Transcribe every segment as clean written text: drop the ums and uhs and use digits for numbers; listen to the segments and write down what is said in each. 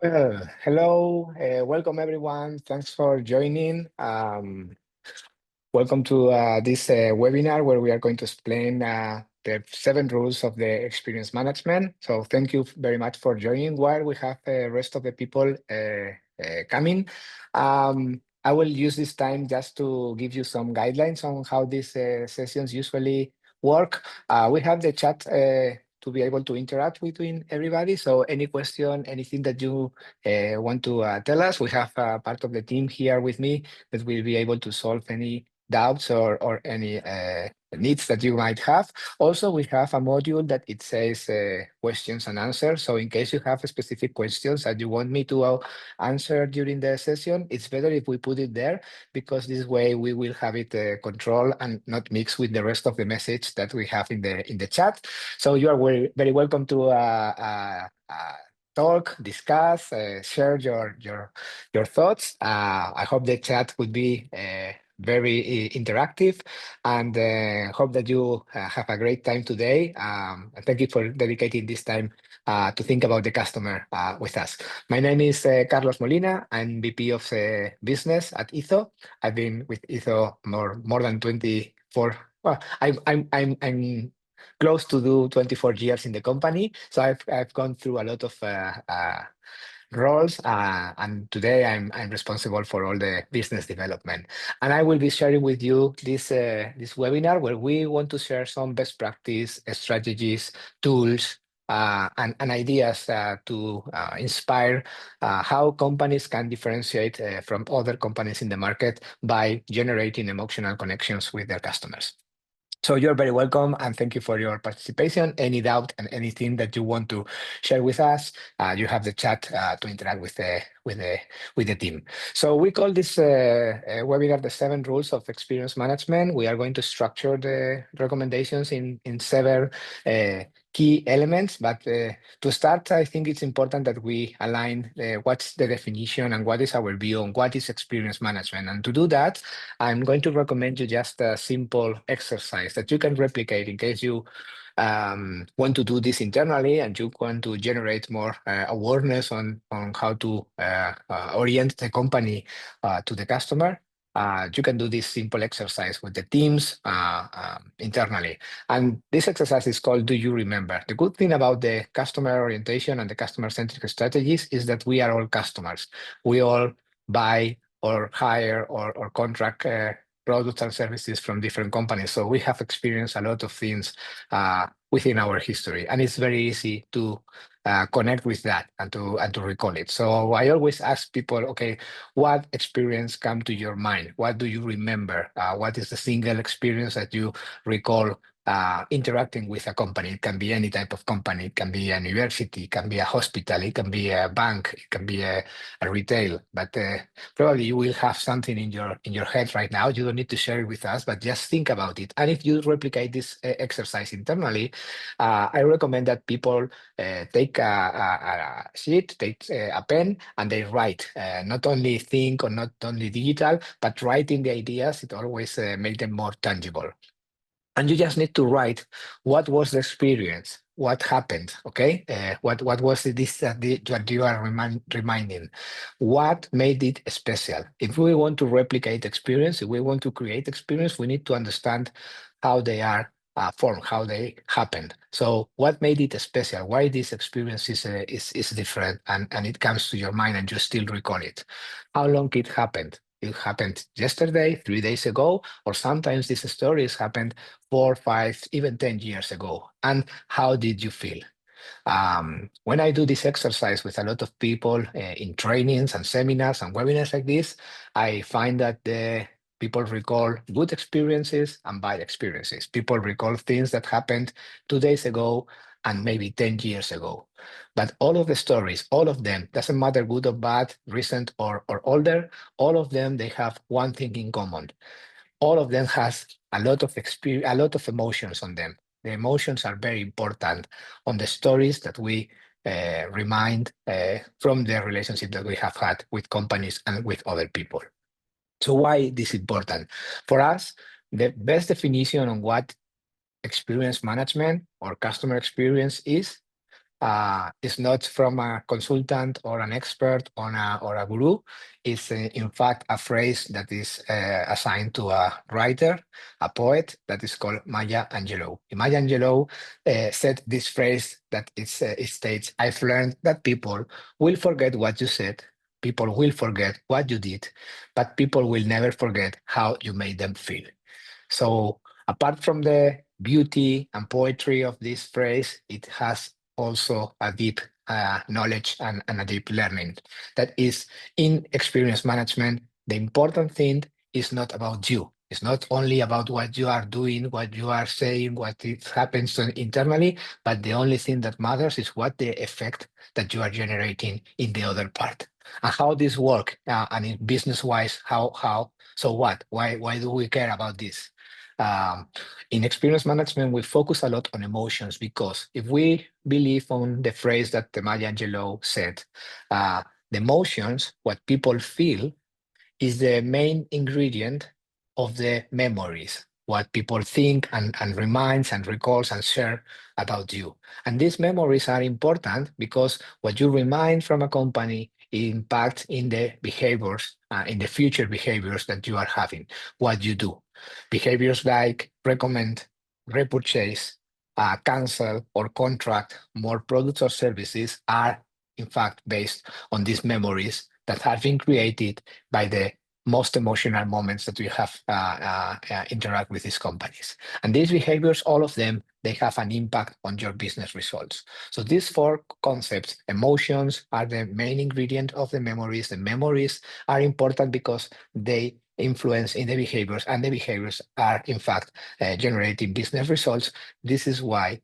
Hello, welcome everyone. Thanks for joining. Welcome to this webinar where we are going to explain the 7 rules of the experience management. So thank you very much for joining while we have the rest of the people coming. I will use this time just to give you some guidelines on how these sessions usually work. We have the chat to be able to interact between everybody. So any question, anything that you want to tell us, we have part of the team here with me that will be able to solve any doubts or any needs that you might have. Also, we have a module that it says questions and answers. So in case you have specific questions that you want me to answer during the session, it's better if we put it there because this way we will have it controlled and not mixed with the rest of the message that we have in the chat. So you are very welcome to talk, discuss, share your thoughts. I hope the chat would be very interactive and hope that you have a great time today. And thank you for dedicating this time to think about the customer with us. My name is Carlos Molina. I'm VP of Business at ITHO. I've been with ITHO more than 24. Well, I'm close to do 24 years in the company. So I've gone through a lot of roles, and today I'm responsible for all the business development. And I will be sharing with you this webinar where we want to share some best practice strategies, tools, and ideas to inspire how companies can differentiate from other companies in the market by generating emotional connections with their customers. So you're very welcome and thank you for your participation. Any doubt and anything that you want to share with us, you have the chat to interact with the team. So we call this webinar the 7 rules of experience management. We are going to structure the recommendations in 7 key elements, but to start, I think it's important that we align what's the definition and what is our view on what is experience management. And to do that, I'm going to recommend you just a simple exercise that you can replicate in case you want to do this internally and you want to generate more awareness on how to orient the company to the customer. You can do this simple exercise with the teams internally. And this exercise is called Do You Remember? The good thing about the customer orientation and the customer-centric strategies is that we are all customers. We all buy or hire or contract products and services from different companies. So we have experienced a lot of things within our history, and it's very easy to connect with that and to recall it. So I always ask people, okay, what experience come to your mind? What do you remember? What is the single experience that you recall interacting with a company? It can be any type of company. It can be a university, it can be a hospital, it can be a bank, it can be a retail. But probably you will have something in your head right now. You don't need to share it with us, but just think about it. And if you replicate this exercise internally, I recommend that people take a sheet, take a pen, and they write. Not only think or not only digital, but writing the ideas. It always make them more tangible. And you just need to write what was the experience, what happened, okay? What was this that you are reminding? What made it special? If we want to replicate experience, if we want to create experience, we need to understand how they are formed, how they happened. So what made it special? Why this experience is different and it comes to your mind and you still recall it? How long it happened? It happened yesterday, 3 days ago, or sometimes these stories happened 4, 5, even 10 years ago. And how did you feel? When I do this exercise with a lot of people in trainings and seminars and webinars like this, I find that the people recall good experiences and bad experiences. People recall things that happened 2 days ago and maybe 10 years ago. But all of the stories, all of them, doesn't matter good or bad, recent or older, all of them, they have one thing in common. All of them has a lot of experience, a lot of emotions on them. The emotions are very important on the stories that we remind from the relationship that we have had with companies and with other people. So why this is important? For us, the best definition on what experience management or customer experience is is not from a consultant or an expert or a guru. It's in fact a phrase that is assigned to a writer, a poet that is called Maya Angelou. Maya Angelou said this phrase that it states, "I've learned that people will forget what you said, people will forget what you did, but people will never forget how you made them feel." So apart from the beauty and poetry of this phrase, it has also a deep knowledge and a deep learning. That is, in experience management, the important thing is not about you. It's not only about what you are doing, what you are saying, what it happens internally, but the only thing that matters is what the effect that you are generating in the other part. And how this work, and in business-wise, how so what? Why do we care about this? Um, in experience management, we focus a lot on emotions because if we believe on the phrase that the Maya Angelou said, the emotions, what people feel, is the main ingredient of the memories, what people think and reminds and recalls and share about you. And these memories are important because what you remind from a company impacts in the behaviors, in the future behaviors that you are having, what you do. Behaviors like recommend, repurchase, cancel, or contract more products or services are in fact based on these memories that have been created by the most emotional moments that we have interact with these companies. And these behaviors, all of them, they have an impact on your business results. So these four concepts, emotions are the main ingredient of the memories. The memories are important because they influence in the behaviors, and the behaviors are in fact generating business results. This is why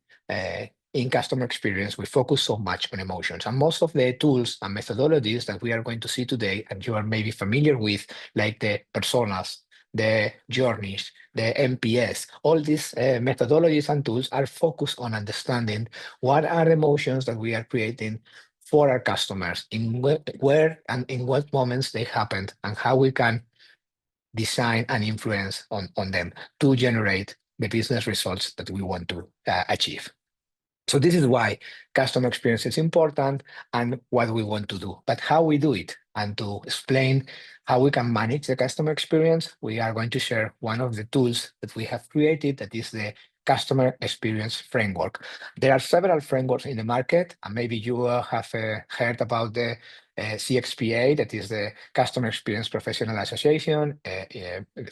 in customer experience, we focus so much on emotions. And most of the tools and methodologies that we are going to see today, and you are maybe familiar with, like the personas, the journeys, the MPS, all these methodologies and tools are focused on understanding what are the emotions that we are creating for our customers, in where and in what moments they happened, and how we can design and influence on them to generate the business results that we want to achieve. So this is why customer experience is important and what we want to do, but how we do it. And to explain how we can manage the customer experience, we are going to share one of the tools that we have created, that is the customer experience framework. There are several frameworks in the market, and maybe you have heard about the CXPA, that is the Customer Experience Professional Association,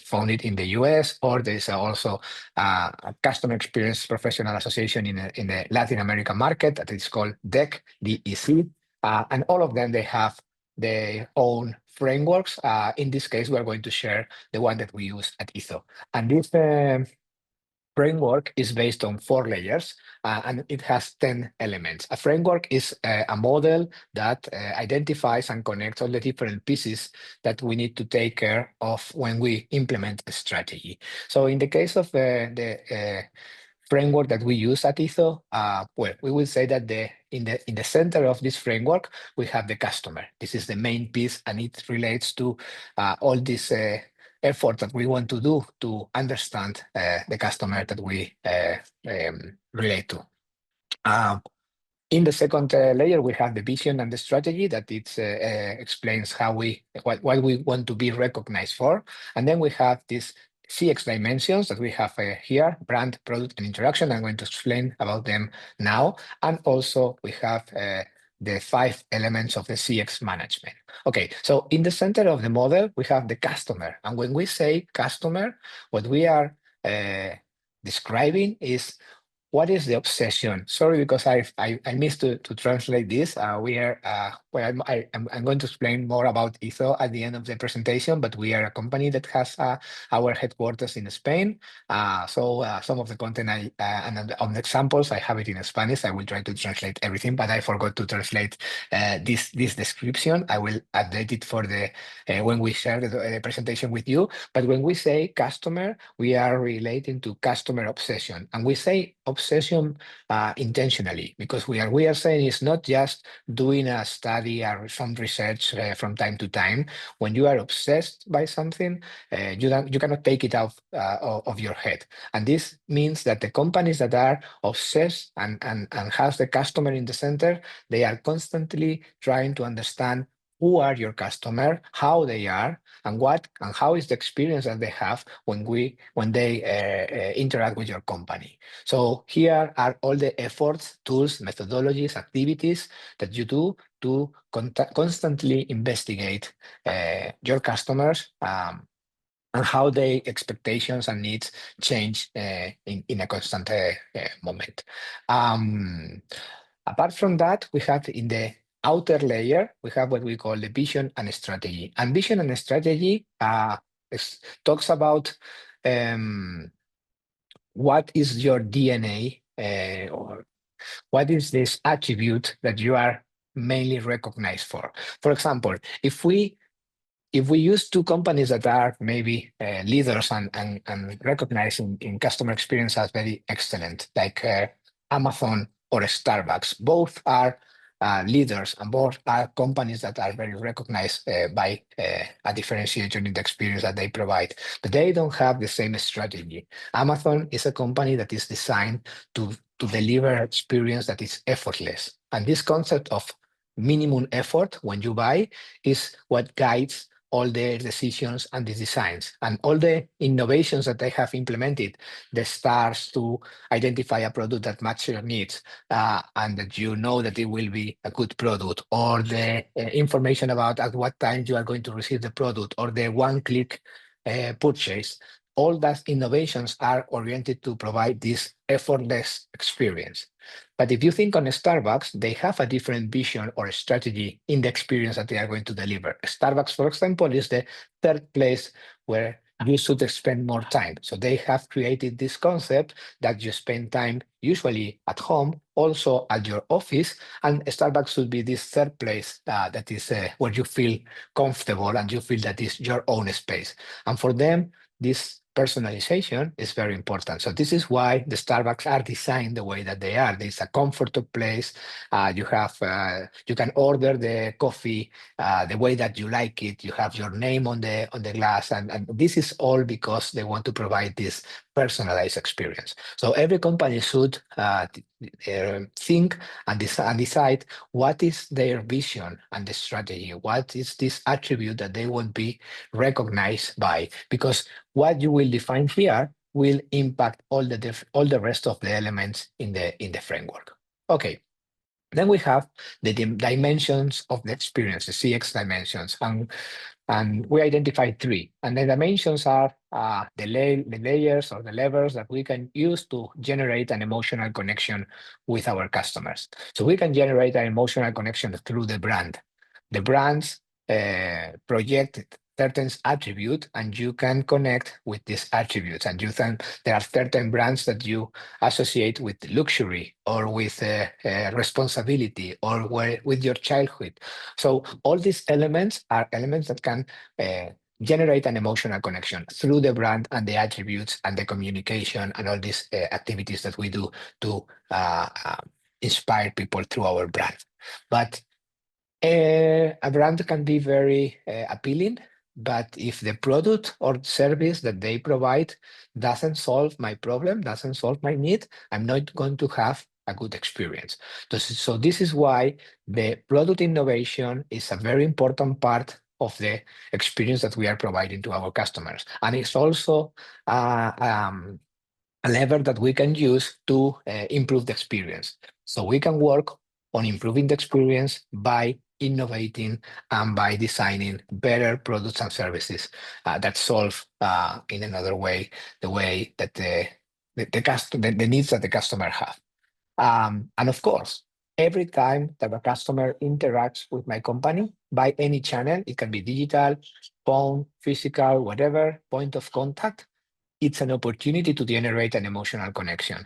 founded in the US, or there's also a Customer Experience Professional Association in the Latin American market that is called DEC. And all of them, they have their own frameworks. In this case, we're going to share the one that we use at ISO. And this framework is based on 4 layers, and it has 10 elements. A framework is a model that identifies and connects all the different pieces that we need to take care of when we implement a strategy. So in the case of the framework that we use at ISO, well, we will say that in the center of this framework, we have the customer. This is the main piece, and it relates to all this effort that we want to do to understand the customer that we relate to. In the second layer, we have the vision and the strategy that it explains how what we want to be recognized for. And then we have these CX dimensions that we have here: brand, product, and interaction. I'm going to explain about them now. And also we have the 5 elements of the CX management. Okay, so in the center of the model, we have the customer. And when we say customer, what we are describing is what is the obsession? Sorry, because I missed to translate this. We are well, I'm going to explain more about ISO at the end of the presentation, but we are a company that has our headquarters in Spain. So some of the content and on the examples, I have it in Spanish. I will try to translate everything, but I forgot to translate this description. I will update it for the when we share the presentation with you. But when we say customer, we are relating to customer obsession, and we say obsession obsession intentionally, because we are saying it's not just doing a study or some research from time to time. When you are obsessed by something, you cannot take it out of your head. And this means that the companies that are obsessed and has the customer in the center, they are constantly trying to understand who are your customer, how they are, and what and how is the experience that they have when they interact with your company. So here are all the efforts, tools, methodologies, activities that you do to constantly investigate your customers, and how their expectations and needs change in a constant moment. Um, Apart from that, we have in the outer layer, we have what we call the vision and strategy. And vision and strategy talks about um, what is your DNA, or what is this attribute that you are mainly recognized for. For example, if we use two companies that are maybe leaders and recognized in customer experience as very excellent, like Amazon or Starbucks, both are leaders and both are companies that are very recognized by a differentiator in the experience that they provide. But they don't have the same strategy. Amazon is a company that is designed to deliver experience that is effortless. And this concept of minimum effort when you buy is what guides all their decisions and the designs and all the innovations that they have implemented, the stars to identify a product that matches your needs, and that you know that it will be a good product, or the information about at what time you are going to receive the product, or the one-click purchase. All those innovations are oriented to provide this effortless experience. But if you think on Starbucks, they have a different vision or strategy in the experience that they are going to deliver. Starbucks, for example, is the third place where you should spend more time. So they have created this concept that you spend time usually at home, also at your office, and Starbucks should be this third place that is where you feel comfortable and you feel that is your own space. And for them, this personalization is very important. So this is why the Starbucks are designed the way that they are. There's a comfortable place. You can order the coffee the way that you like it. You have your name on the glass, and this is all because they want to provide this personalized experience. So every company should think and decide what is their vision and the strategy. What is this attribute that they want to be recognized by? Because what you will define here will impact all the rest of the elements in the framework. Okay. Then we have the dimensions of the experience, the CX dimensions, and we identified three. And the dimensions are the layers or the levers that we can use to generate an emotional connection with our customers. So we can generate an emotional connection through the brand. The brands project certain attribute, and you can connect with these attributes. And there are certain brands that you associate with luxury or with responsibility or with your childhood. So all these elements are elements that can generate an emotional connection through the brand and the attributes and the communication and all these activities that we do to inspire people through our brand. But a brand can be very appealing, but if the product or service that they provide doesn't solve my problem, doesn't solve my need, I'm not going to have a good experience. So this is why the product innovation is a very important part of the experience that we are providing to our customers. And it's also a lever that we can use to improve the experience. So we can work on improving the experience by innovating and by designing better products and services that solve in another way the way that the needs that the customer have. And of course, every time that a customer interacts with my company by any channel, it can be digital, phone, physical, whatever point of contact, it's an opportunity to generate an emotional connection.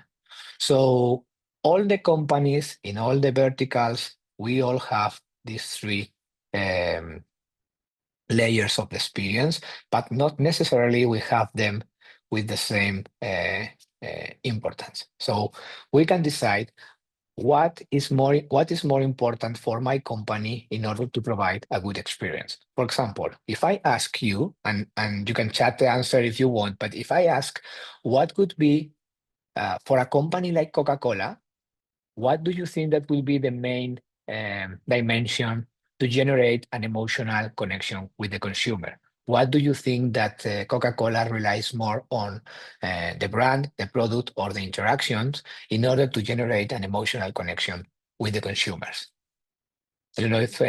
So all the companies in all the verticals, we all have these three um, layers of experience, but not necessarily we have them with the same importance. So we can decide what is more important for my company in order to provide a good experience. For example, if I ask you, and you can chat the answer if you want, but if I ask what could be for a company like Coca-Cola, what do you think that will be the main dimension to generate an emotional connection with the consumer? What do you think that Coca-Cola relies more on the brand, the product, or the interactions in order to generate an emotional connection with the consumers? I don't know if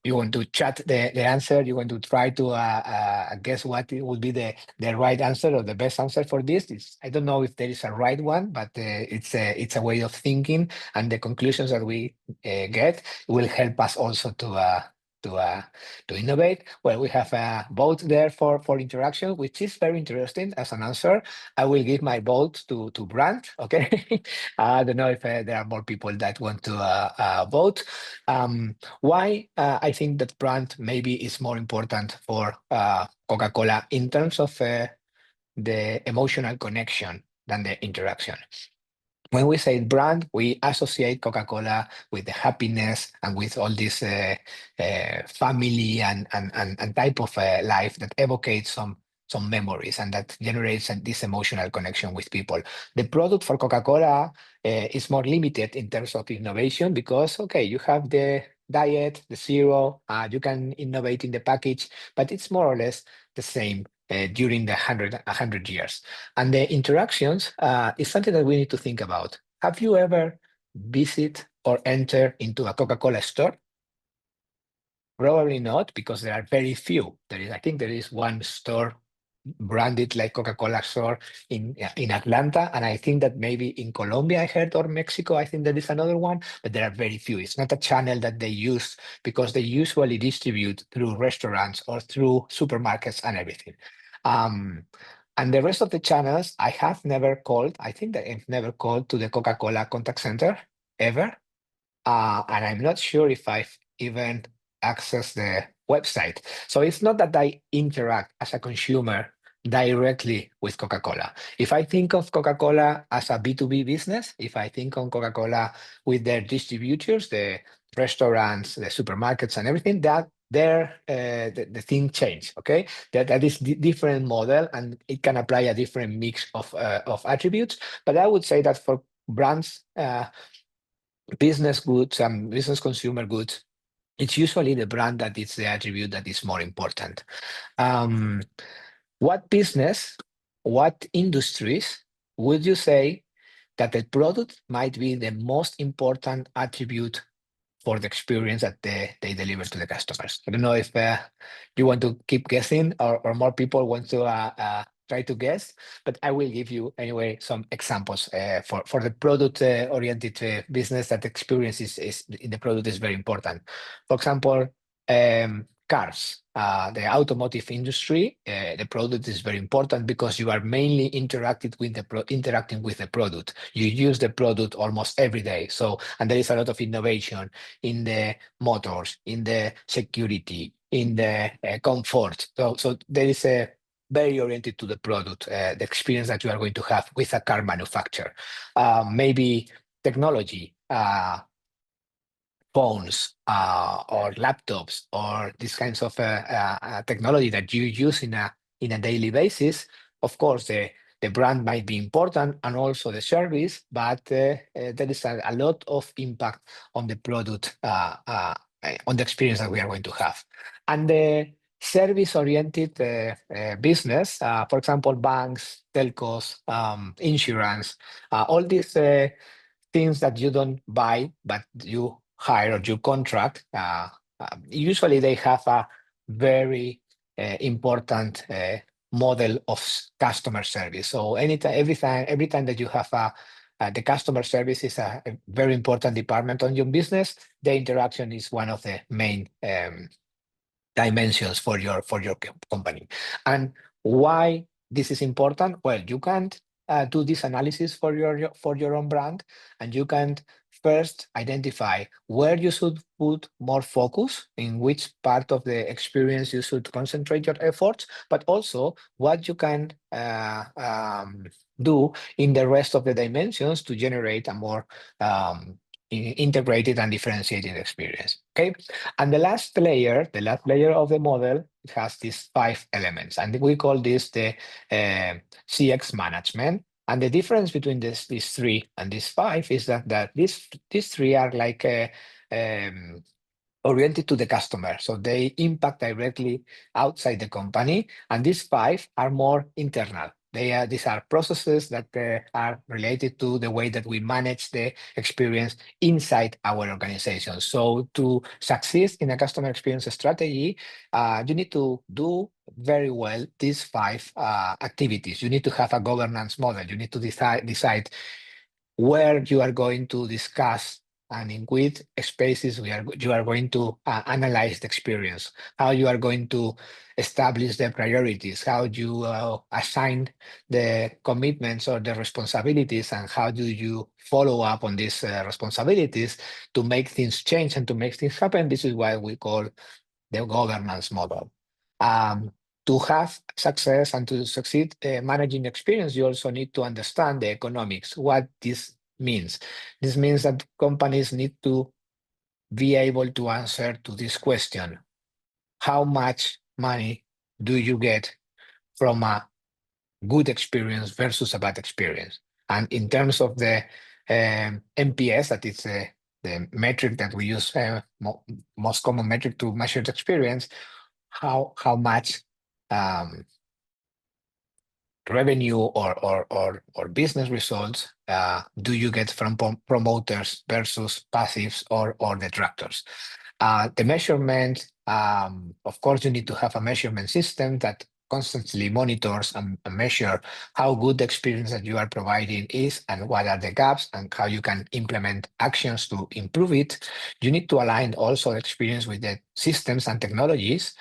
you want to chat the answer. You want to try to guess what it would be the right answer or the best answer for this. I don't know if there is a right one, but it's a way of thinking, and the conclusions that we get will help us also to uh, to innovate. Well, we have a vote there for interaction, which is very interesting as an answer. I will give my vote to Brand. Okay, I don't know if there are more people that want to vote. Why I think that brand maybe is more important for Coca-Cola in terms of the emotional connection than the interaction. When we say brand, we associate Coca-Cola with the happiness and with all this family and type of life that evocates some memories and that generates this emotional connection with people. The product for Coca-Cola is more limited in terms of innovation because, okay, you have the diet, the zero, you can innovate in the package, but it's more or less the same during the 100 years. And the interactions is something that we need to think about. Have you ever visit or enter into a Coca-Cola store? Probably not, because there are very few. I think there is one store branded like Coca-Cola store in Atlanta, and I think that maybe in Colombia I heard, or Mexico, I think there is another one, but there are very few. It's not a channel that they use because they usually distribute through restaurants or through supermarkets and everything. Um, and the rest of the channels, I have never called. I think that I've never called to the Coca-Cola contact center ever. And I'm not sure if I've even accessed the website. So it's not that I interact as a consumer directly with Coca-Cola. If I think of Coca-Cola as a B2B business, if I think on Coca-Cola with their distributors, the restaurants, the supermarkets and everything, that there the thing change, okay? That is different model, and it can apply a different mix of attributes. But I would say that for brands, business goods and business consumer goods, it's usually the brand that is the attribute that is more important. Um, what business, what industries would you say that the product might be the most important attribute for the experience that they deliver to the customers? I don't know if you want to keep guessing or more people want to try to guess, but I will give you anyway some examples for the product oriented business that experience is in the product is very important. For example, cars, the automotive industry, the product is very important because you are mainly interacting with the product. You use the product almost every day. So, and there is a lot of innovation in the motors, in the security, in the comfort. So there is a very oriented to the product, the experience that you are going to have with a car manufacturer. Maybe technology, phones or laptops or these kinds of technology that you use in a daily basis. Of course, the brand might be important and also the service, but there is a lot of impact on the product, on the experience that we are going to have. And the service-oriented business, for example, banks, telcos, insurance, all these things that you don't buy, but you hire or you contract, usually they have a very important model of customer service. So anytime, every time that you have the customer service is a very important department on your business, the interaction is one of the main dimensions for your company. And why this is important? Well, you can't do this analysis for your own brand, and you can first identify where you should put more focus, in which part of the experience you should concentrate your efforts, but also what you can do in the rest of the dimensions to generate a more um, integrated and differentiated experience. Okay, and the last layer of the model, it has these 5 elements, and we call this the CX management. And the difference between these three and these five is that these three are like um, oriented to the customer. So they impact directly outside the company. And these 5 are more internal. These are processes that are related to the way that we manage the experience inside our organization. So to succeed in a customer experience strategy, you need to do very well these 5 activities. You need to have a governance model. You need to decide where you are going to discuss and in which spaces you are going to analyze the experience, how you are going to establish the priorities, how you assign the commitments or the responsibilities, and how do you follow up on these responsibilities to make things change and to make things happen. This is why we call the governance model. Um, to have success and to succeed managing experience, you also need to understand the economics, what this means. This means that companies need to be able to answer to this question: how much money do you get from a good experience versus a bad experience? And in terms of the NPS, that is the metric that we use, most common metric to measure the experience, how much um, revenue or business results do you get from promoters versus passives or detractors? The measurement, of course, you need to have a measurement system that constantly monitors and measure how good the experience that you are providing is and what are the gaps and how you can implement actions to improve it. You need to align also the experience with the systems and technologies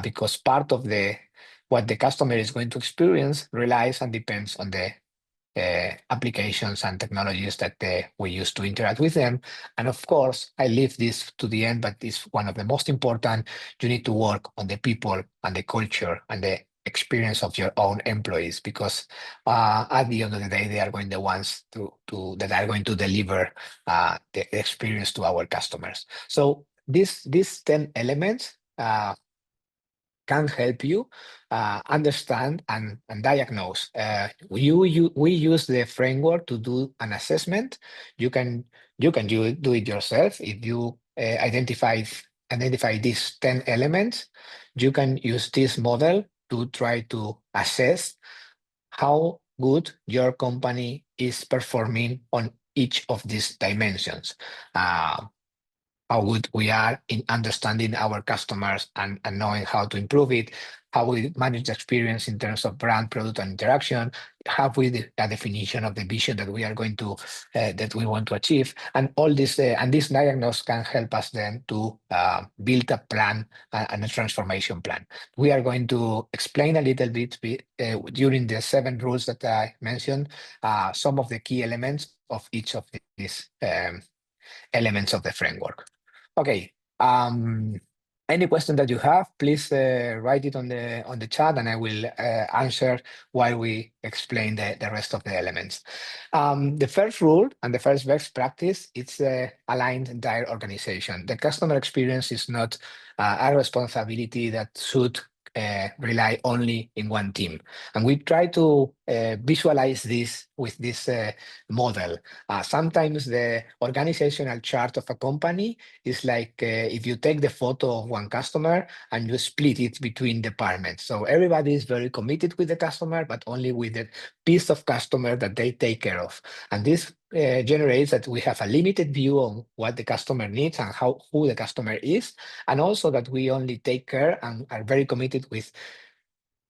because part of the what the customer is going to experience relies and depends on the applications and technologies that we use to interact with them. And of course, I leave this to the end, but it's one of the most important. You need to work on the people and the culture and the experience of your own employees, because at the end of the day, they are going the ones that are going to deliver the experience to our customers. So these 10 elements can help you understand and diagnose. We use the framework to do an assessment. You can do it yourself. If you identify these 10 elements, you can use this model to try to assess how good your company is performing on each of these dimensions. Uh, how good we are in understanding our customers and knowing how to improve it, how we manage the experience in terms of brand, product, and interaction, have we a definition of the vision that we are going to that we want to achieve, and all this and this diagnosis can help us then to build a plan and a transformation plan. We are going to explain a little bit during the 7 rules that I mentioned, some of the key elements of each of these elements of the framework. Okay. Any question that you have, please write it on the chat, and I will answer while we explain the rest of the elements. The first rule and the first best practice, it's aligned entire organization. The customer experience is not a responsibility that should rely only in one team. And we try to visualize this with this model. Sometimes the organizational chart of a company is like if you take the photo of one customer and you split it between departments. So everybody is very committed with the customer, but only with the piece of customer that they take care of. And this generates that we have a limited view on what the customer needs and who the customer is, and also that we only take care and are very committed with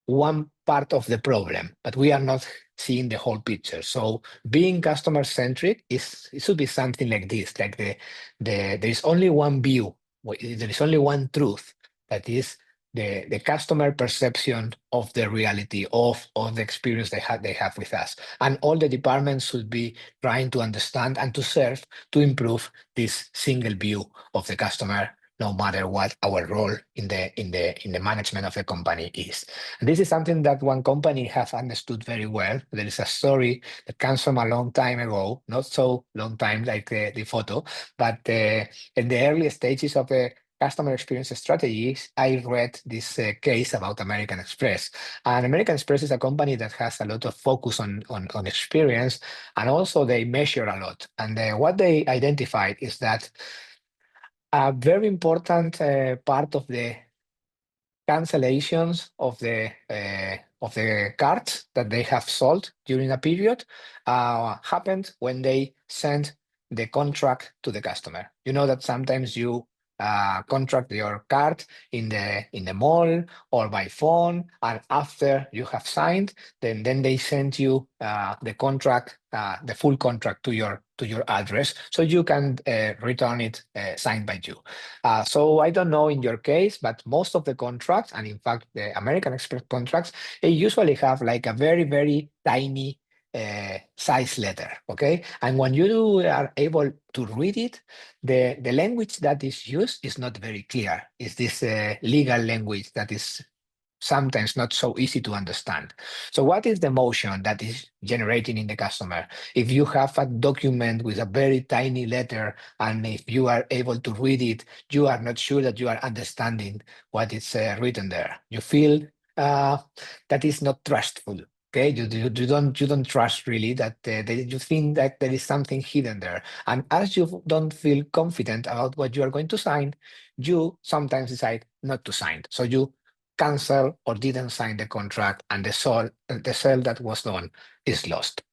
one part of the problem, but we are not seeing the whole picture. So being customer centric it should be something like this, like there is only one view, there is only one truth, that is the customer perception of the reality of the experience they have with us. And all the departments should be trying to understand and to serve to improve this single view of the customer no matter what our role in the management of the company is. And this is something that one company has understood very well. There is a story that comes from a long time ago, not so long time like the photo, but in the early stages of the customer experience strategies, I read this case about American Express. And American Express is a company that has a lot of focus on experience, and also they measure a lot. And what they identified is that a very important part of the cancellations of the cards that they have sold during a period happened when they sent the contract to the customer. You know that sometimes you contract your card in the mall or by phone, and after you have signed, then they send you the contract, the full contract to your address, so you can return it signed by you. So I don't know in your case, but most of the contracts, and in fact the American Express contracts, they usually have like a very, very tiny size letter, okay? And when you are able to read it, the language that is used is not very clear. It's this legal language that is sometimes not so easy to understand. So what is the emotion that is generating in the customer? If you have a document with a very tiny letter, and if you are able to read it, you are not sure that you are understanding what is written there. You feel that is not trustful. Okay, you don't trust really that you think that there is something hidden there, and as you don't feel confident about what you are going to sign, you sometimes decide not to sign. So you cancel or didn't sign the contract, and the sale that was done is lost.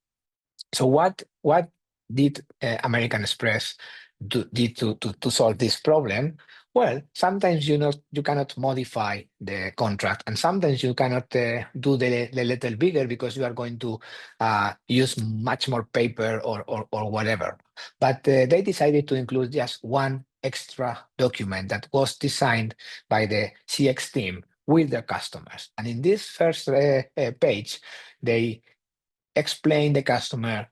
So what did American Express did to solve this problem? Well, sometimes you cannot modify the contract, and sometimes you cannot do the little bigger because you are going to use much more paper or whatever. But they decided to include just one extra document that was designed by the CX team with their customers. And in this first page, they explain the customer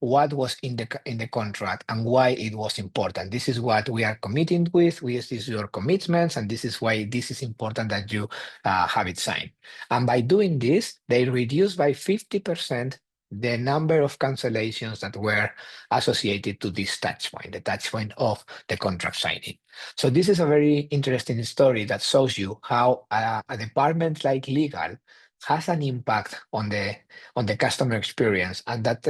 what was in the contract and why it was important. This is what we are committing with. This is your commitments, and this is why this is important that you have it signed. And by doing this, they reduce by 50% the number of cancellations that were associated to this touch point, the touch point of the contract signing. So this is a very interesting story that shows you how a department like legal has an impact on the customer experience, and that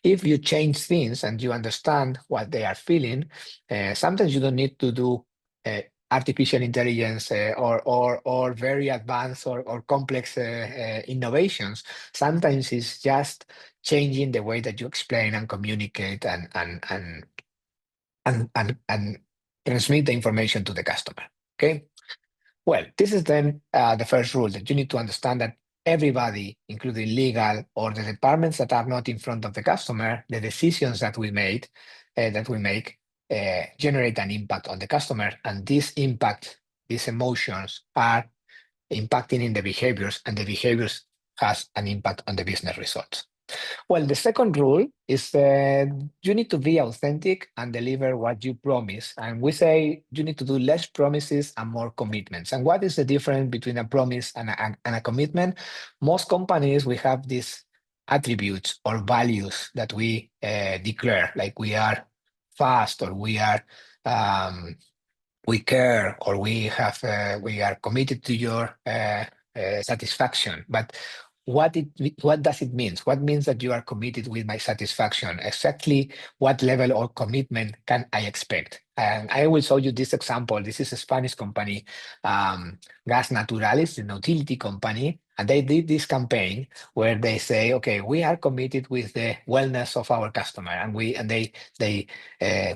if you change things and you understand what they are feeling, sometimes you don't need to do uh, artificial intelligence or very advanced or complex innovations. Sometimes it's just changing the way that you explain and communicate and transmit the information to the customer. Okay. Well, this is then the first rule, that you need to understand that everybody, including legal or the departments that are not in front of the customer, the decisions that we make generate an impact on the customer, and this impact, these emotions are impacting in the behaviors, and the behaviors has an impact on the business results. Well, the second rule is that you need to be authentic and deliver what you promise. And we say you need to do less promises and more commitments. And what is the difference between a promise and a commitment? Most companies, we have these attributes or values that we declare, like we are fast, or um, we care, or we are committed to your satisfaction. But what does it mean? What means that you are committed with my satisfaction? Exactly what level of commitment can I expect? And I will show you this example. This is a Spanish company, Gas Naturalis, an utility company, and they did this campaign where they say, okay, we are committed with the wellness of our customer, and they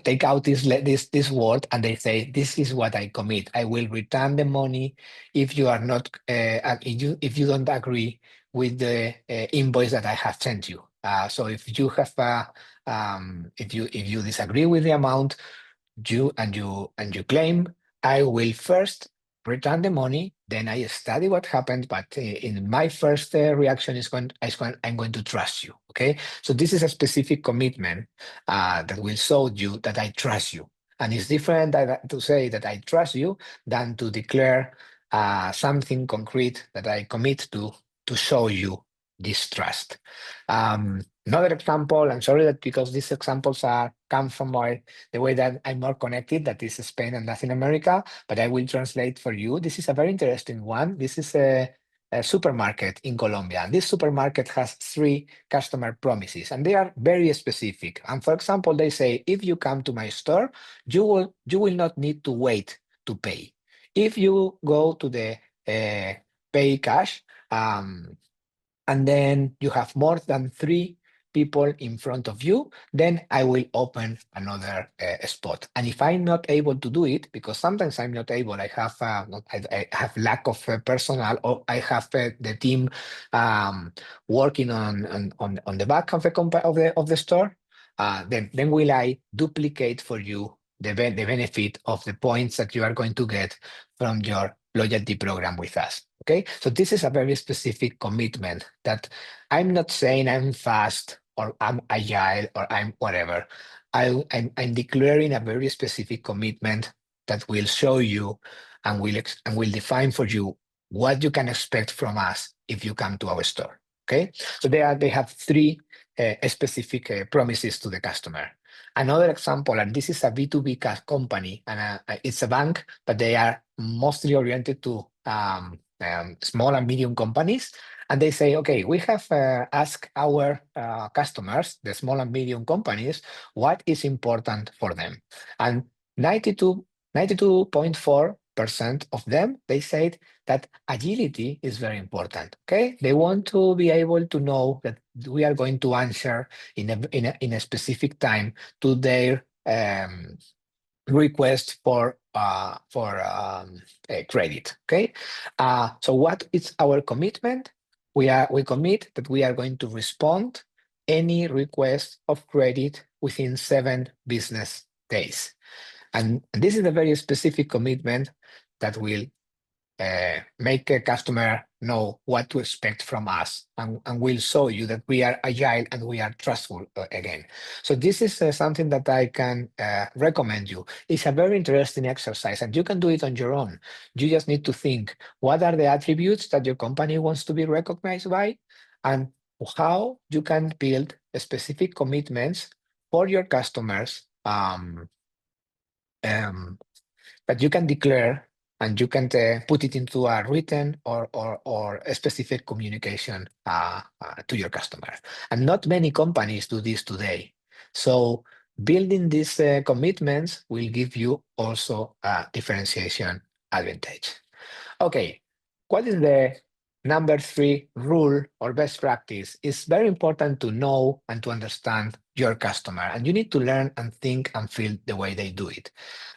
take out this word, and they say, this is what I commit. I will return the money if you are not if you don't agree with the invoice that I have sent you. So if you have if you disagree with the amount, you claim, I will first return the money, then I study what happened, but in my first reaction I'm going to trust you. Okay, so this is a specific commitment that will show you that I trust you. And it's different to say that I trust you than to declare something concrete that I commit to show you this trust. Another example, I'm sorry that because these examples are come from the way that I'm more connected, that is Spain and Latin America, but I will translate for you. This is a very interesting one. This is a supermarket in Colombia. And this supermarket has 3 customer promises, and they are very specific. And for example, they say, if you come to my store, you will not need to wait to pay. If you go to the pay cash, and then you have more than 3 people in front of you, then I will open another spot. And if I'm not able to do it, because sometimes I'm not able, I have I have lack of personnel, or I have the team working on the back of the store, then will I duplicate for you the benefit of the points that you are going to get from your loyalty program with us. Okay, so this is a very specific commitment that I'm not saying I'm fast or I'm agile or I'm whatever. I'm declaring a very specific commitment that will show you and will define for you what you can expect from us if you come to our store. Okay, so they have 3 specific promises to the customer. Another example, and this is a B2B company, and it's a bank, but they are mostly oriented to small and medium companies. And they say, okay, we have asked our customers, the small and medium companies, what is important for them. And 92.4% of them, they said that agility is very important. Okay, they want to be able to know that we are going to answer in a specific time to their request for credit. Okay, so what is our commitment? We commit that we are going to respond any request of credit within 7 business days, and this is a very specific commitment that will make a customer know what to expect from us, and will show you that we are agile and we are trustful again. So this is something that I can recommend you. It's a very interesting exercise, and you can do it on your own. You just need to think, what are the attributes that your company wants to be recognized by, and how you can build specific commitments for your customers um, that you can declare, and you can put it into a written or a specific communication to your customer. And not many companies do this today. So building these commitments will give you also a differentiation advantage. Okay, what is the number 3 rule or best practice? It's very important to know and to understand your customer, and you need to learn and think and feel the way they do it.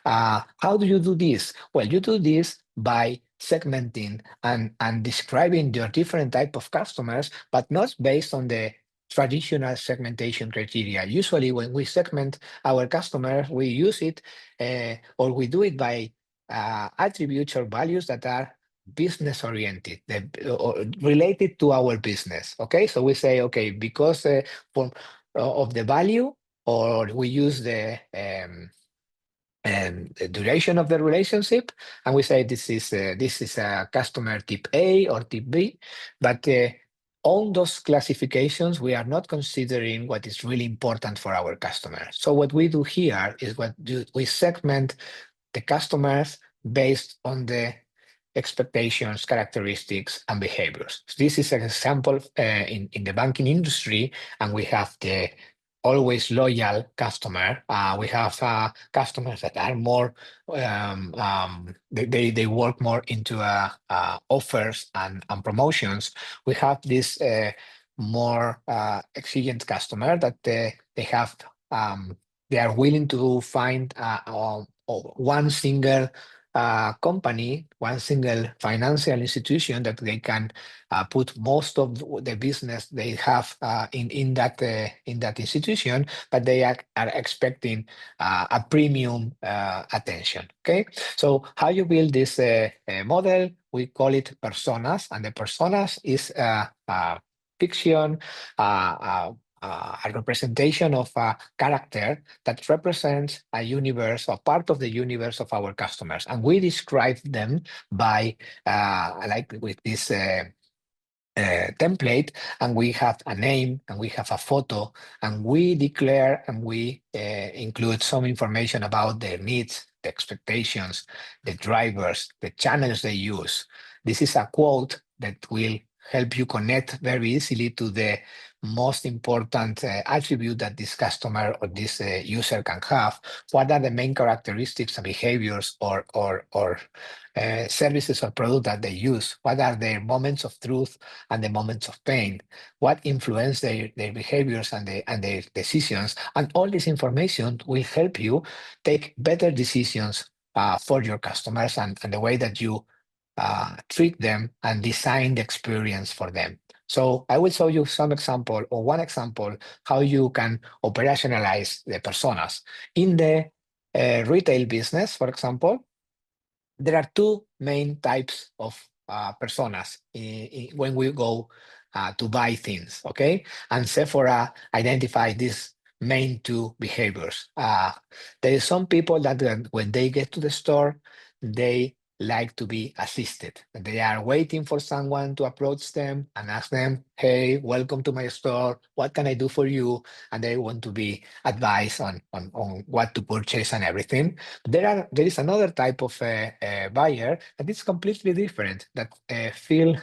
How do you do this? Well, you do this by segmenting and describing your different type of customers, but not based on the traditional segmentation criteria. Usually when we segment our customers, we use it or we do it by attributes or values that are business oriented, or related to our business. Okay, so we say, okay, because of the value, or we use the duration of the relationship, and we say this is a customer type A or type B, but on those classifications, we are not considering what is really important for our customers. So what we do here is we segment the customers based on the expectations, characteristics, and behaviors. So this is an example in the banking industry, and we have the always loyal customer. We have customers that are more, they work more into offers and promotions. We have this more exigent customer that they have, they are willing to find one single company, one single financial institution that they can put most of the business they have in that institution, but they are expecting a premium attention. Okay, so how you build this model? We call it personas, and the personas is fiction, a representation of a character that represents a universe or part of the universe of our customers. And we describe them by like with this template, and we have a name and we have a photo, and we declare and we include some information about their needs, the expectations, the drivers, the channels they use. This is a quote that will help you connect very easily to the most important attribute that this customer or this user can have. What are the main characteristics and behaviors or services or product that they use? What are their moments of truth and the moments of pain? What influence their behaviors and their decisions? And all this information will help you take better decisions for your customers and the way that you treat them and design the experience for them. So I will show you some example or one example how you can operationalize the personas. In the retail business, for example, there are two main types of personas when we go to buy things, okay? And Sephora identify these main two behaviors. There is some people that when they get to the store, they like to be assisted. They are waiting for someone to approach them and ask them, hey, welcome to my store. What can I do for you? And they want to be advised on what to purchase and everything. There is another type of buyer that is completely different, that feel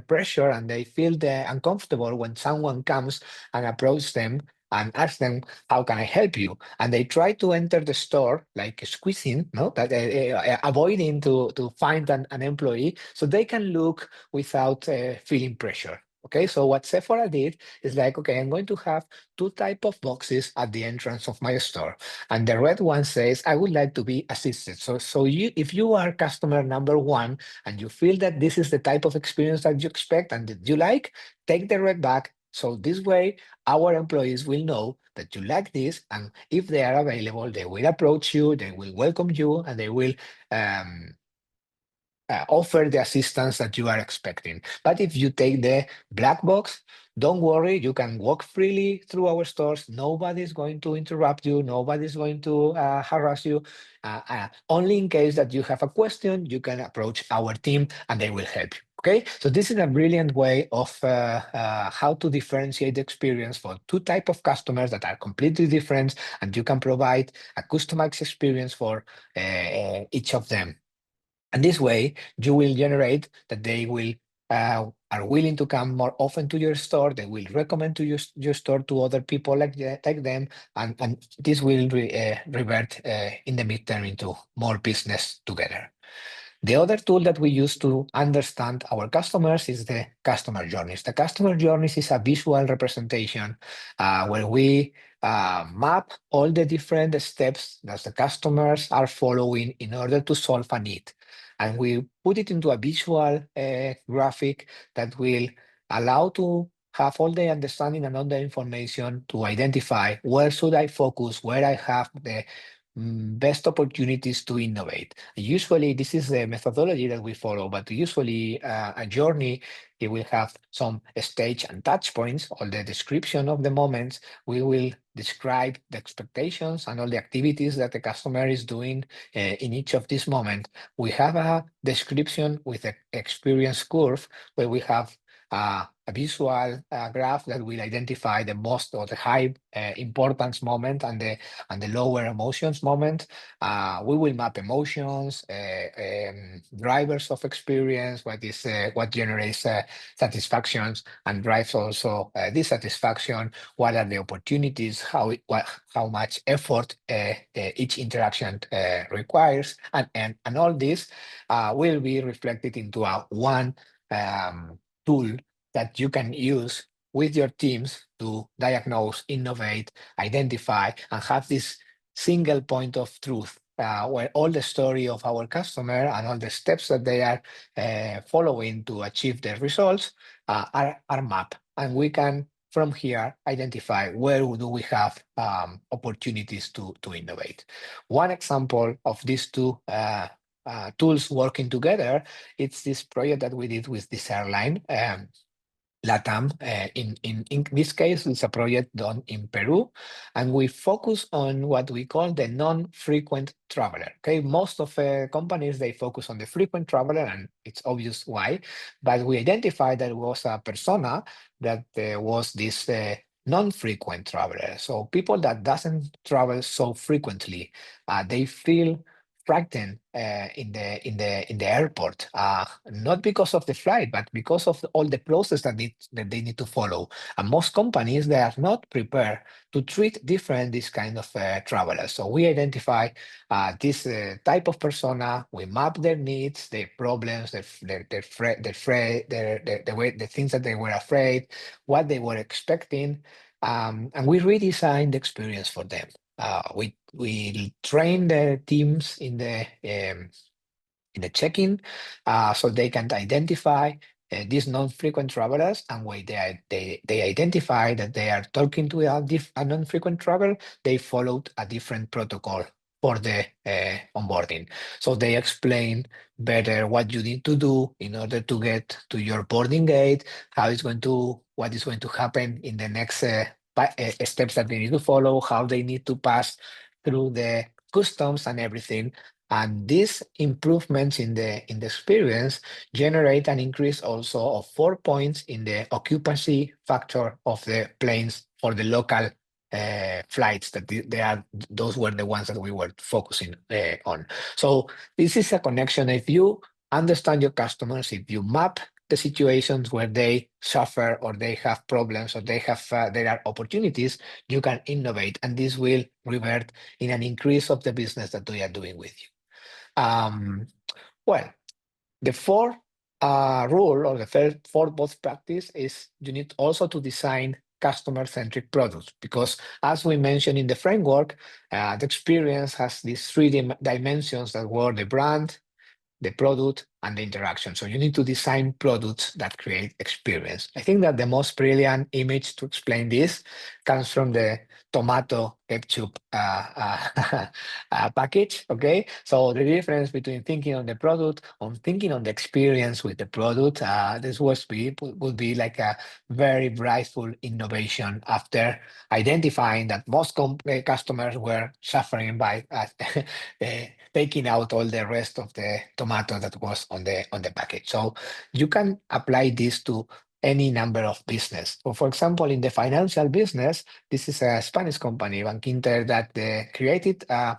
pressure and they feel uncomfortable when someone comes and approach them and ask them, how can I help you? And they try to enter the store like squeezing, no, that avoiding to find an employee so they can look without feeling pressure. Okay, so what Sephora did is like, okay, I'm going to have two type of boxes at the entrance of my store. And the red one says, I would like to be assisted. So if you are customer number one and you feel that this is the type of experience that you expect and that you like, take the red back. So this way, our employees will know that you like this. And if they are available, they will approach you, they will welcome you, and they will um, offer the assistance that you are expecting. But if you take the black box, don't worry, you can walk freely through our stores. Nobody's going to interrupt you. Nobody's going to harass you. Only in case that you have a question, you can approach our team and they will help you. Okay, so this is a brilliant way of how to differentiate the experience for two types of customers that are completely different, and you can provide a customized experience for each of them. And this way, you will generate that they will are willing to come more often to your store. They will recommend to your store to other people like them, and this will revert in the midterm into more business together. The other tool that we use to understand our customers is the customer journeys. The customer journeys is a visual representation where we map all the different steps that the customers are following in order to solve a need. And we put it into a visual graphic that will allow to have all the understanding and all the information to identify where should I focus, where I have the best opportunities to innovate. Usually, this is the methodology that we follow, but usually a journey, it will have some stage and touch points, all the description of the moments. We will describe the expectations and all the activities that the customer is doing in each of these moments. We have a description with an experience curve where we have a visual graph that will identify the most or the high importance moment and the lower emotions moment. We will map emotions, drivers of experience, what generates satisfactions and drives also dissatisfaction. What are the opportunities? How much effort each interaction requires, and all this will be reflected into a one tool that you can use with your teams to diagnose, innovate, identify, and have this single point of truth where all the story of our customer and all the steps that they are following to achieve their results are mapped. And we can, from here, identify where do we have opportunities to innovate. One example of these two tools working together, it's this project that we did with this airline. LATAM. In this case, it's a project done in Peru, and we focus on what we call the non-frequent traveler. Okay, most of companies they focus on the frequent traveler, and it's obvious why. But we identified that was a persona that was this non-frequent traveler. So people that doesn't travel so frequently, they feel frightened in the airport, not because of the flight, but because of all the process that they need to follow. And most companies they are not prepared to treat different this kind of travelers. So we identify this type of persona. We map their needs, their problems, the way the things that they were afraid, what they were expecting, and we redesign the experience for them. We train the teams in the check-in, so they can identify these non-frequent travelers, and when they identify that they are talking to a non-frequent traveler, they followed a different protocol for the onboarding. So they explain better what you need to do in order to get to your boarding gate, what is going to happen in the next steps that they need to follow, how they need to pass through the customs and everything. And these improvements in the experience generate an increase also of 4 points in the occupancy factor of the planes for the local flights that they are. Those were the ones that we were focusing on. So this is a connection. If you understand your customers, if you map the situations where they suffer or they have problems or there are opportunities, you can innovate, and this will revert in an increase of the business that we are doing with you. Um, well, the fourth rule or the fourth best practice is you need also to design customer-centric products, because as we mentioned in the framework, the experience has these three dimensions that were the brand, the product, and the interaction. So you need to design products that create experience. I think that the most brilliant image to explain this comes from the tomato ketchup package. Okay, so the difference between thinking on the product on thinking on the experience with the product, this would be like a very brightful innovation after identifying that most customers were suffering by taking out all the rest of the tomato that was on the package. So you can apply this to any number of business. So for example, in the financial business, this is a Spanish company, Bankinter, that created a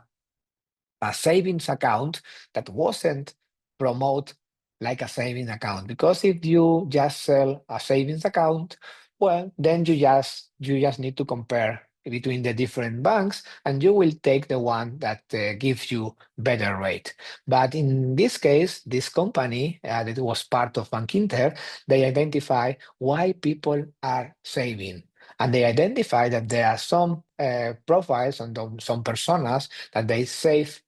savings account that wasn't promote like a savings account, because if you just sell a savings account, well, then you just need to compare between the different banks, and you will take the one that gives you better rate. But in this case, this company that was part of Bankinter, they identify why people are saving, and they identify that there are some profiles and some personas that they save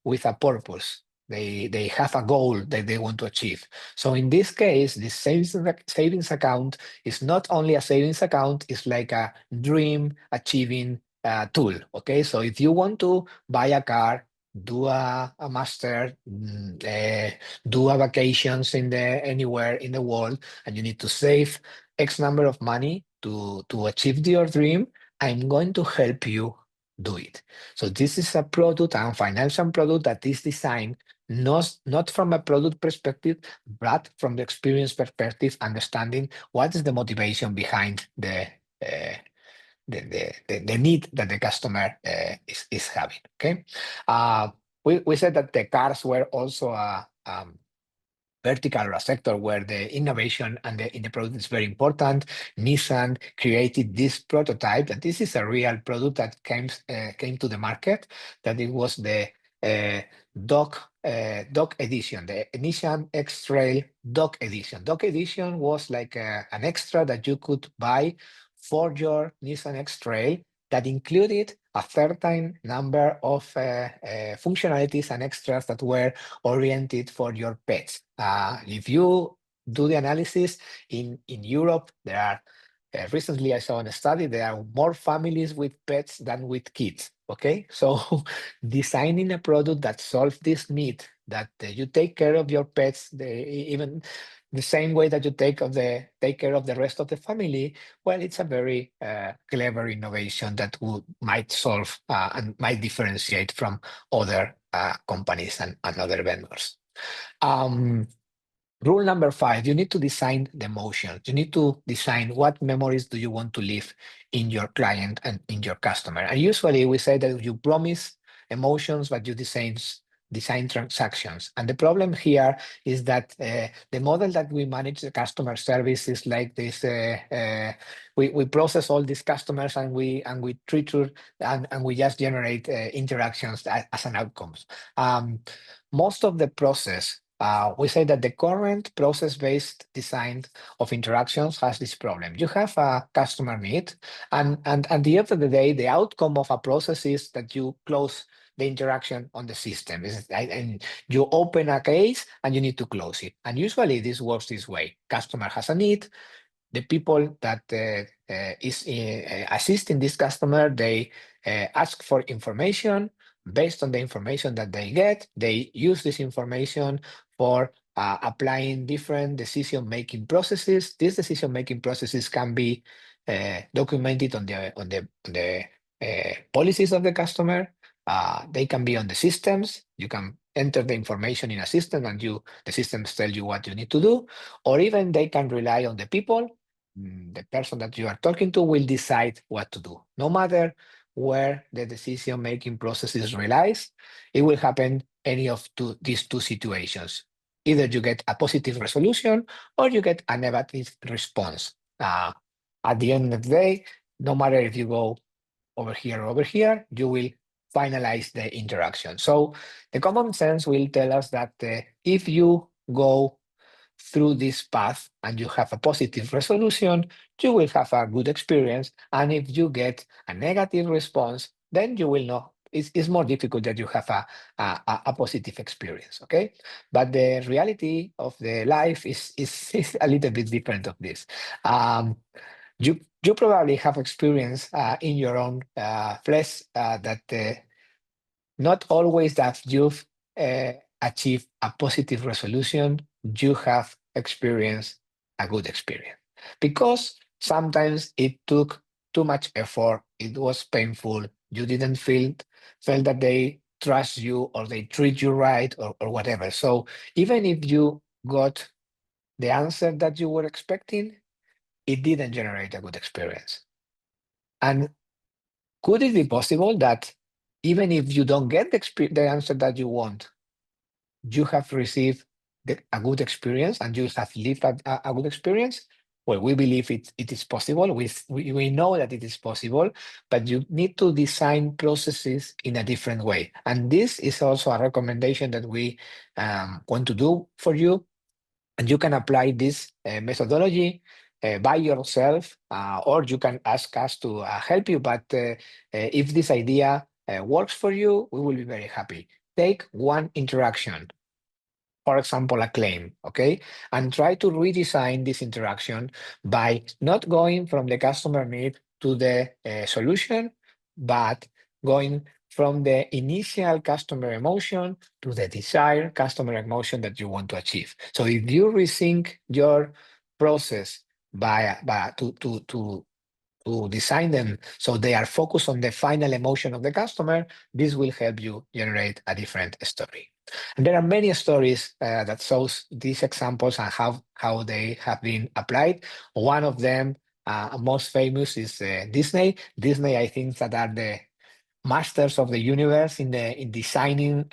with a purpose. They have a goal that they want to achieve. So in this case, this savings account is not only a savings account, it's like a dream achieving tool. Okay, so if you want to buy a car, do a master, do a vacations anywhere in the world, and you need to save X number of money to achieve your dream, I'm going to help you do it. So this is a product and financial product that is designed not from a product perspective, but from the experience perspective, understanding what is the motivation behind uh, the need that the customer is having. Okay, we said that the cars were also a vertical or a sector where the innovation and in the product is very important. Nissan created this prototype, that this is a real product that came to the market, that it was the uh, dog edition, the Nissan X-Trail dog edition. Dog edition was like an extra that you could buy for your Nissan X-Trail that included a certain number of functionalities and extras that were oriented for your pets. If you do the analysis in Europe, there are recently I saw in a study there are more families with pets than with kids. Okay, so designing a product that solves this need, that you take care of your pets, even the same way that you take care of the rest of the family, well, it's a very clever innovation that might solve and might differentiate from other companies and other vendors. Um, Rule number 5, you need to design the emotions. You need to design what memories do you want to leave in your client and in your customer. And usually we say that you promise emotions, but you design transactions. And the problem here is that the model that we manage the customer service is like this. We process all these customers and we treat and we just generate interactions as an outcome. Most of the process, we say that the current process-based design of interactions has this problem. You have a customer need, and at the end of the day, the outcome of a process is that you close the interaction on the system. And you open a case and you need to close it. And usually this works this way. Customer has a need, the people that is assisting this customer, they ask for information. Based on the information that they get, they use this information for applying different decision-making processes. These decision-making processes can be documented on the policies of the customer. They can be on the systems. You can enter the information in a system and the systems tell you what you need to do, or even they can rely on the people. The person that you are talking to will decide what to do. No matter where the decision-making process is realized, it will happen any of these two situations. Either you get a positive resolution or you get a negative response. At the end of the day, no matter if you go over here or over here, you will finalize the interaction. So the common sense will tell us that if you go through this path and you have a positive resolution, you will have a good experience. And if you get a negative response, then you will know it's more difficult that you have a positive experience, okay? But the reality of the life is a little bit different of this. You probably have experience in your own flesh that not always that you've achieved a positive resolution, you have experienced a good experience. Because sometimes it took too much effort, it was painful, you didn't feel that they trust you or they treat you right or whatever. So even if you got the answer that you were expecting, it didn't generate a good experience. And could it be possible that even if you don't get the answer that you want, you have received a good experience and you have lived a good experience? Well, we believe it is possible. We know that it is possible, but you need to design processes in a different way. And this is also a recommendation that we want to do for you. And you can apply this methodology by yourself, or you can ask us to help you. But if this idea works for you, we will be very happy. Take one interaction, for example, a claim, okay? And try to redesign this interaction by not going from the customer need to the solution, but going from the initial customer emotion to the desired customer emotion that you want to achieve. So if you rethink your process to design them so they are focused on the final emotion of the customer, this will help you generate a different story. And there are many stories that shows these examples and how they have been applied. One of them, most famous, is Disney. Disney, I think, that are the masters of the universe in designing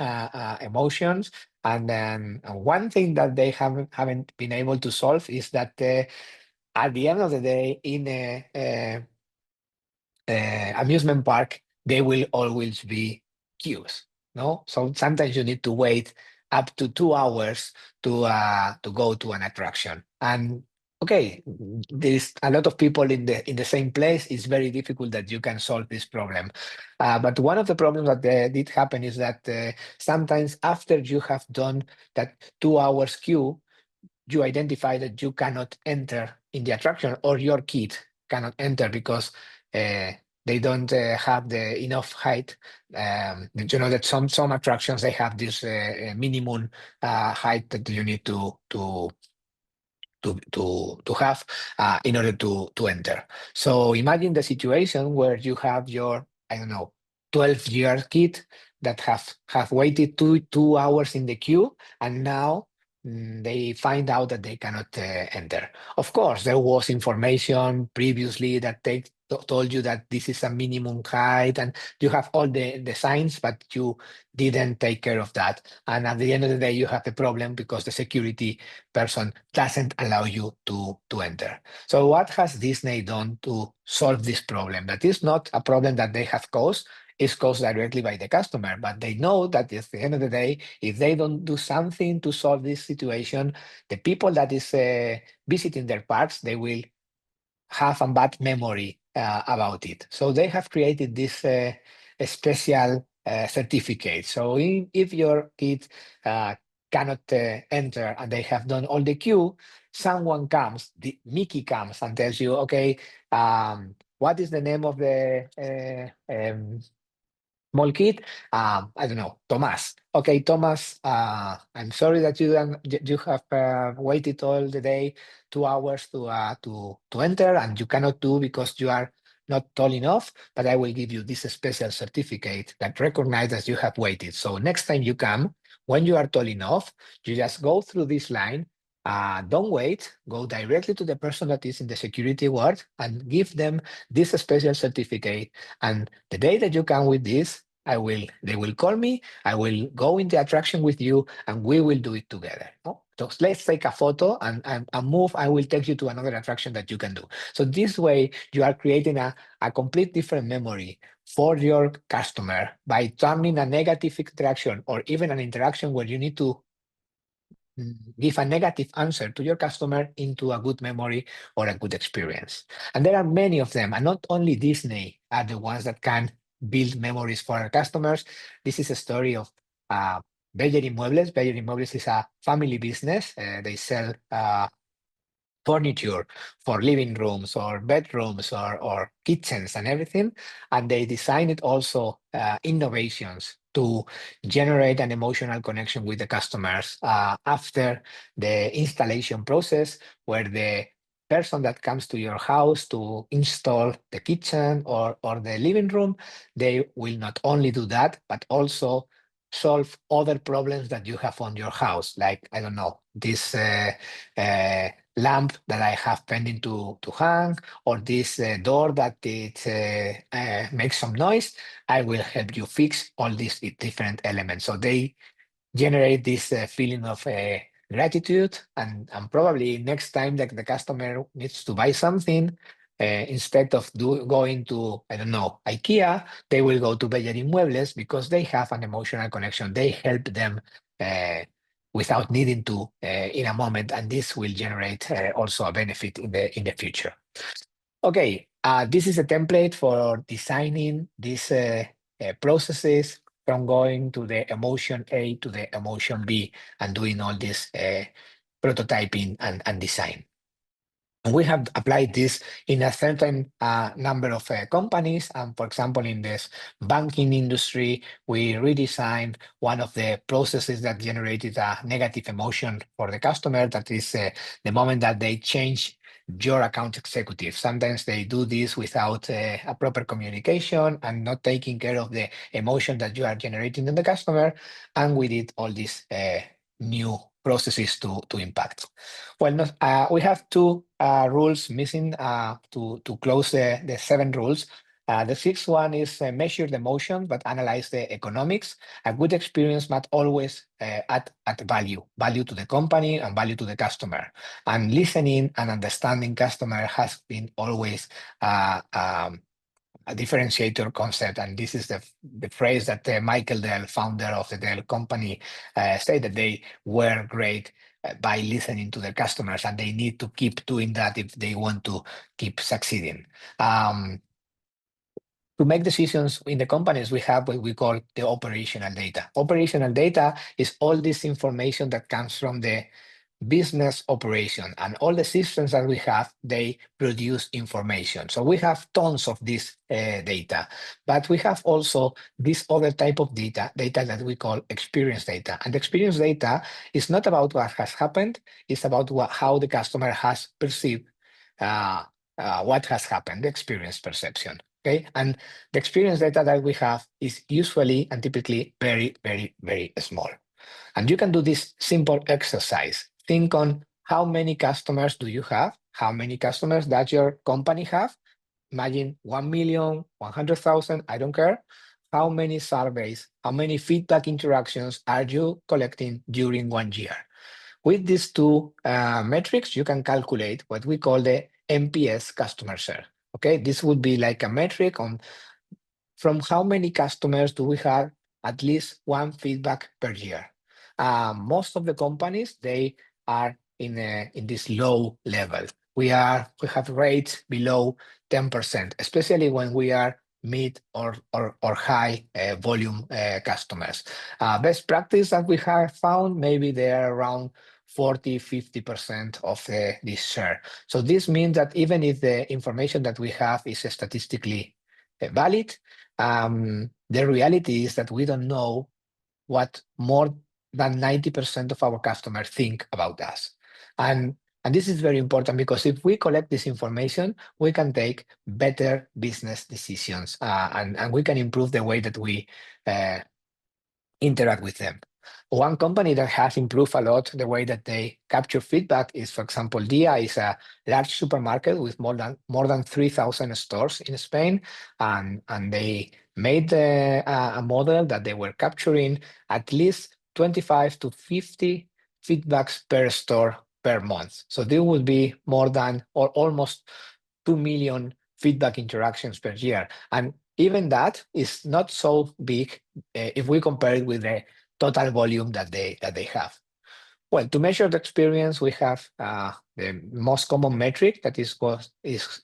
emotions. And then one thing that they haven't been able to solve is that at the end of the day, in a amusement park, there will always be queues. No, so sometimes you need to wait up to 2 hours to go to an attraction. And okay, there's a lot of people in the same place. It's very difficult that you can solve this problem. But one of the problems that did happen is that sometimes after you have done that 2 hours queue, you identify that you cannot enter in the attraction or your kid cannot enter because uh, they don't have the enough height. You know that some attractions they have this minimum height that you need to to have in order to enter. So imagine the situation where you have your, I don't know, 12-year kid that have waited 2 hours in the queue, and now they find out that they cannot enter. Of course, there was information previously that they told you that this is a minimum height, and you have all the signs, but you didn't take care of that. And at the end of the day, you have a problem because the security person doesn't allow you to enter. So what has Disney done to solve this problem? That is not a problem that they have caused, it's caused directly by the customer, but they know that at the end of the day, if they don't do something to solve this situation, the people that is visiting their parks, they will have a bad memory about it. So they have created this a special certificate. So if your kid uh, cannot enter and they have done all the queue, someone comes, the Mickey comes and tells you, okay, what is the name of the small kid? I don't know, Thomas. Okay, Thomas, I'm sorry that you have waited all the day, 2 hours to enter, and you cannot do because you are not tall enough, but I will give you this special certificate that recognizes you have waited. So next time you come, when you are tall enough, you just go through this line, don't wait, go directly to the person that is in the security ward and give them this special certificate. And the day that you come with this, they will call me, I will go in the attraction with you, and we will do it together. No? So let's take a photo and move. I will take you to another attraction that you can do. So this way, you are creating a complete different memory for your customer by turning a negative interaction or even an interaction where you need to give a negative answer to your customer into a good memory or a good experience. And there are many of them, and not only Disney are the ones that can build memories for our customers. This is a story of uh, Beller Inmuebles. Beller Inmuebles is a family business. They sell furniture for living rooms or bedrooms or kitchens and everything. And they designed also innovations to generate an emotional connection with the customers after the installation process, where the person that comes to your house to install the kitchen or the living room, they will not only do that, but also solve other problems that you have on your house. Like, I don't know, this uh, lamp that I have pending to hang, or this door that it makes some noise. I will help you fix all these different elements. So they generate this feeling of gratitude, and probably next time that the customer needs to buy something, instead of going to, I don't know, IKEA, they will go to Bella Muebles because they have an emotional connection. They help them uh, without needing to in a moment, and this will generate also a benefit in the future. Okay, this is a template for designing these processes from going to the emotion A to the emotion B and doing all this prototyping and design. And we have applied this in a certain number of companies. And for example, in this banking industry, we redesigned one of the processes that generated a negative emotion for the customer. That is the moment that they change your account executive. Sometimes they do this without a proper communication and not taking care of the emotion that you are generating in the customer. And we did all these new processes to impact. Well, no, we have two rules missing to close the seven rules. The sixth one is measure the motion, but analyze the economics. A good experience must always add value to the company and value to the customer. And listening and understanding customer has been always a differentiator concept. And this is the phrase that Michael Dell, founder of the Dell company, said that they were great by listening to their customers, and they need to keep doing that if they want to keep succeeding. Um, to make decisions in the companies, we have what we call the operational data. Operational data is all this information that comes from the business operation, and all the systems that we have, they produce information. So we have tons of this data, but we have also this other type of data that we call experience data. And experience data is not about what has happened, it's about how the customer has perceived uh, what has happened, the experience perception. Okay, and the experience data that we have is usually and typically very, very, very small. And you can do this simple exercise. Think on how many customers do you have? How many customers does your company have? Imagine 1 million, 100,000, I don't care. How many surveys, how many feedback interactions are you collecting during 1 year? With these two metrics, you can calculate what we call the NPS customer share. Okay, this would be like a metric on from how many customers do we have at least one feedback per year. Most of the companies, they are in this low level. We have rates below 10%, especially when we are mid or high volume customers. Best practice that we have found, maybe they're around 40-50% of this share. So this means that even if the information that we have is statistically valid, the reality is that we don't know what more than 90% of our customers think about us. And this is very important because if we collect this information, we can take better business decisions and we can improve the way that we uh, interact with them. One company that has improved a lot the way that they capture feedback is, for example, Dia is a large supermarket with more than 3,000 stores in Spain, and they made a model that they were capturing at least 25 to 50 feedbacks per store per month. So there would be more than or almost 2 million feedback interactions per year. And even that is not so big if we compare it with the total volume that they have. Well, to measure the experience, we have the most common metric that is called NPS.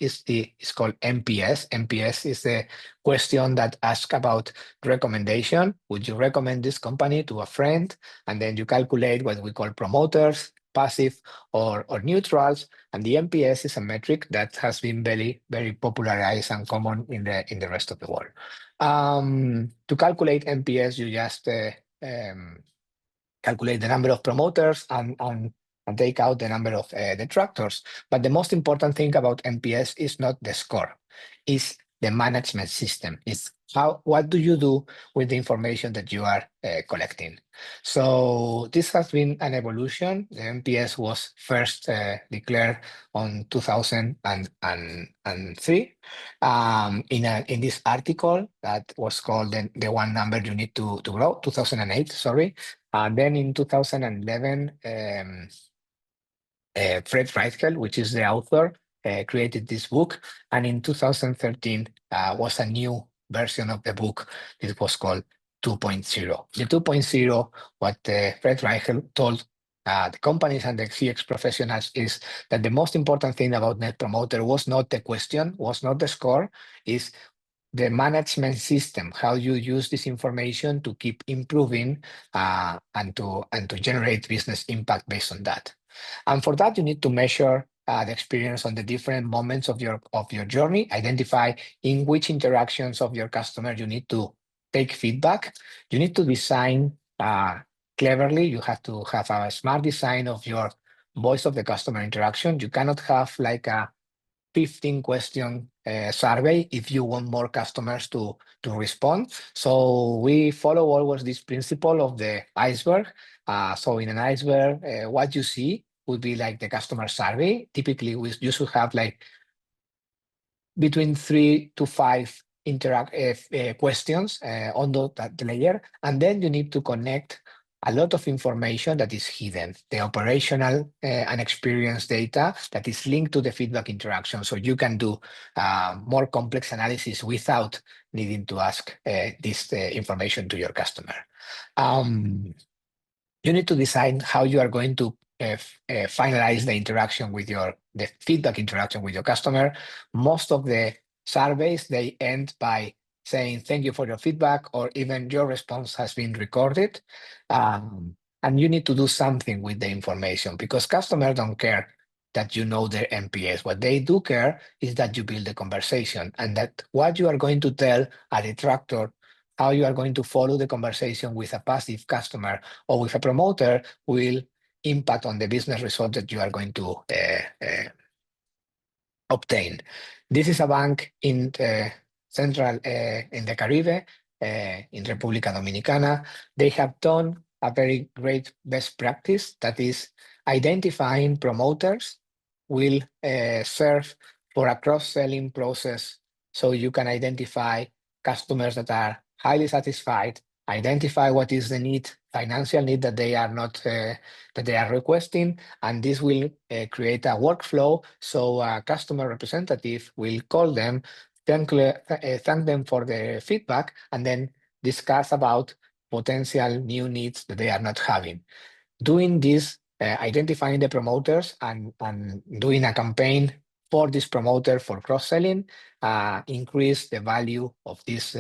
NPS is the question that asks about recommendation. Would you recommend this company to a friend? And then you calculate what we call promoters, passive or neutrals. And the NPS is a metric that has been very, very popularized and common in the rest of the world. To calculate NPS, you just calculate the number of promoters and take out the number of detractors. But the most important thing about NPS is not the score, it's the management system. It's what do you do with the information that you are collecting. So this has been an evolution. The NPS was first declared on 2003 in this article that was called the one number you need to grow, 2008, sorry. Then in 2011, Fred Reichel, which is the author, created this book. And in 2013 was a new version of the book. It was called 2.0. The 2.0, what Fred Reichel told the companies and the CX professionals is that the most important thing about Net Promoter was not the question, was not the score, is the management system, how you use this information to keep improving and to generate business impact based on that. And for that, you need to measure the experience on the different moments of your journey, identify in which interactions of your customer you need to take feedback. You need to design cleverly. You have to have a smart design of your voice of the customer interaction. You cannot have like a 15-question survey if you want more customers to respond. So we follow always this principle of the iceberg. So in an iceberg, what you see would be like the customer survey. Typically, you should have like between 3 to 5 questions on that layer, and then you need to connect a lot of information that is hidden, the operational and experience data that is linked to the feedback interaction, so you can do more complex analysis without needing to ask this information to your customer. You need to decide how you are going to finalize the feedback interaction with your customer. Most of the surveys, they end by saying, thank you for your feedback, or even your response has been recorded. and you need to do something with the information because customers don't care that you know their NPS. What they do care is that you build a conversation and that what you are going to tell a detractor, how you are going to follow the conversation with a passive customer or with a promoter will impact on the business result that you are going to obtain. This is a bank in central in the Caribbean, in República Dominicana. They have done a very great best practice that is identifying promoters will serve for a cross-selling process so you can identify customers that are highly satisfied, identify what is the need, financial need that they are not that they are requesting, and this will create a workflow so a customer representative will call them, thank them for the feedback, and then discuss about potential new needs that they are not having. Doing this, identifying the promoters and doing a campaign for this promoter for cross-selling, increase the value of these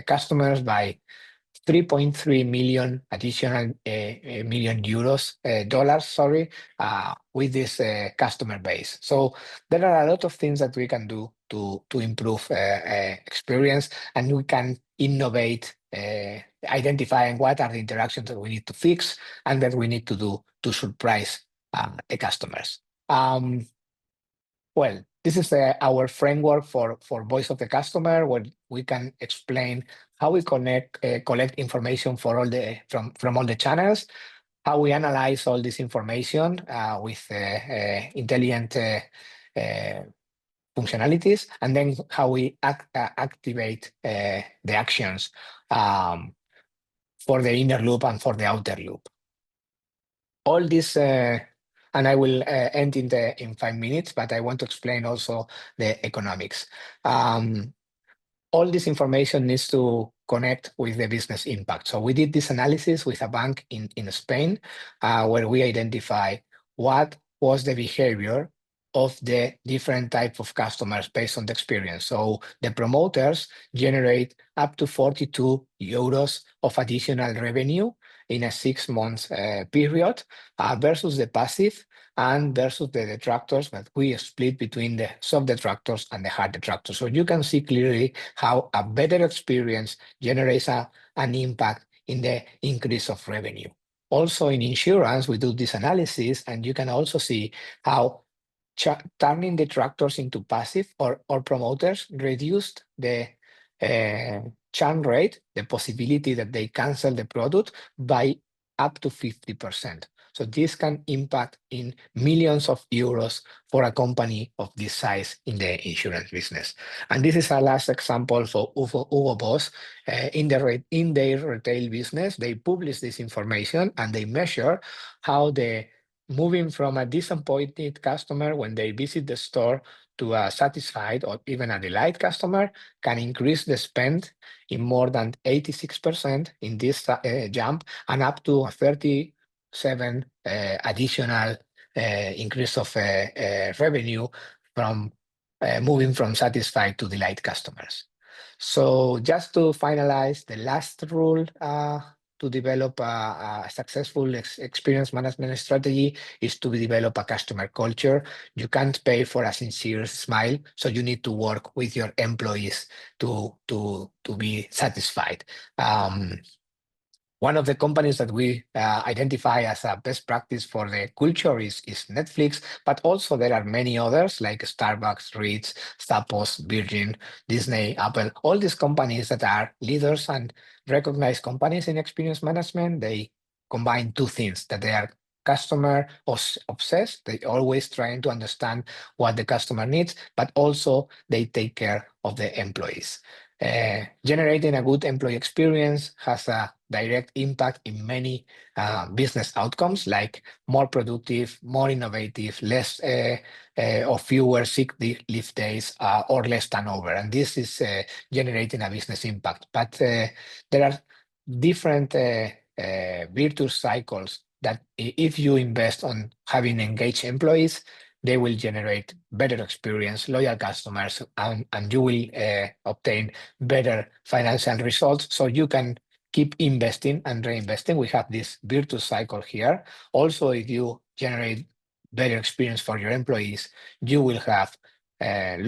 customers by 3.3 million additional million euros, dollars, sorry, with this customer base. So there are a lot of things that we can do to improve experience, and we can innovate, identifying what are the interactions that we need to fix and that we need to do to surprise the customers. Well, this is our framework for voice of the customer, where we can explain how we collect information for all the from all the channels, how we analyze all this information with intelligent functionalities, and then how we activate the actions for the inner loop and for the outer loop. All this, and I will end in 5 minutes, but I want to explain also the economics. All this information needs to connect with the business impact. So we did this analysis with a bank in Spain, where we identify what was the behavior of the different type of customers based on the experience. So the promoters generate up to 42 euros of additional revenue in a 6 months period versus the passive and versus the detractors that we split between the soft detractors and the hard detractors. So you can see clearly how a better experience generates an impact in the increase of revenue. Also in insurance, we do this analysis, and you can also see how turning detractors into passive or promoters reduced the churn rate, the possibility that they cancel the product, by up to 50%. So this can impact in millions of euros for a company of this size in the insurance business. And this is our last example for Hugo Boss. In their retail business, they publish this information and they measure how the moving from a disappointed customer when they visit the store to a satisfied or even a delight customer can increase the spend in more than 86% in this jump, and up to a 37 additional increase of revenue from moving from satisfied to delight customers. So just to finalize, the last rule to develop a successful experience management strategy is to develop a customer culture. You can't pay for a sincere smile, so you need to work with your employees to be satisfied. One of the companies that we identify as a best practice for the culture is Netflix, but also there are many others like Starbucks, Ritz, Zappos, Virgin, Disney, Apple. All these companies that are leaders and recognized companies in experience management, they combine two things: that they are customer obsessed, they always trying to understand what the customer needs, but also they take care of the employees. Generating a good employee experience has a direct impact in many business outcomes, like more productive, more innovative, less or fewer sick leave days, or less turnover. And this is generating a business impact. But there are different virtuous cycles that if you invest on having engaged employees, they will generate better experience, loyal customers, and you will obtain better financial results, so you can keep investing and reinvesting. We have this virtuous cycle here. Also, if you generate better experience for your employees, you will have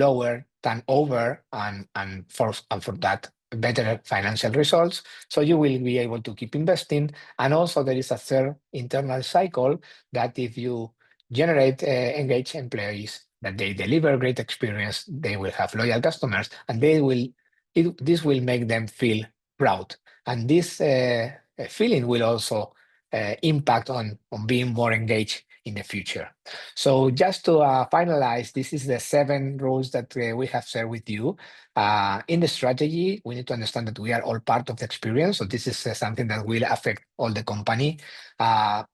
lower turnover and for that better financial results. So you will be able to keep investing. And also there is a third internal cycle that if you generate engaged employees, that they deliver great experience, they will have loyal customers, and this will make them feel proud. And this feeling will also impact on being more engaged in the future. So just to finalize, this is the 7 rules that we have shared with you. In the strategy, we need to understand that we are all part of the experience. So this is something that will affect all the company.